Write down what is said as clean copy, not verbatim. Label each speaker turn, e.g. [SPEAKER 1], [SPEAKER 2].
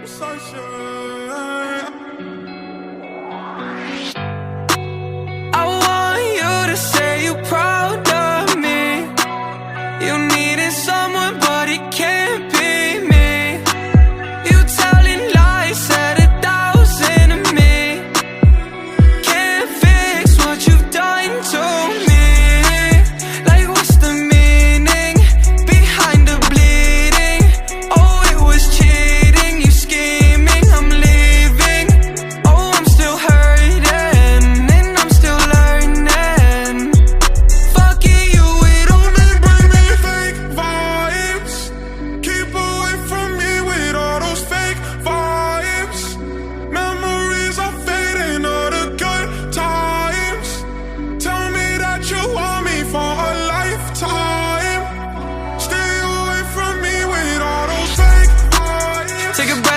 [SPEAKER 1] I want you to say you're proud of me. You needed someone, but it can't be me. You telling lies, said 1,000 of me. Can't fix what you've done to me. Like, what's the meaning behind the bleeding? Oh, it was cheating, you scheming, I'm leaving. Oh, I'm still hurting, and I'm still learning. Fuck it, you, it only bring me fake vibes. Keep away from me with all those fake vibes. Memories are fading, all the good times. Tell me that you want me for a lifetime. Stay away from me with all those fake vibes. Take a breath.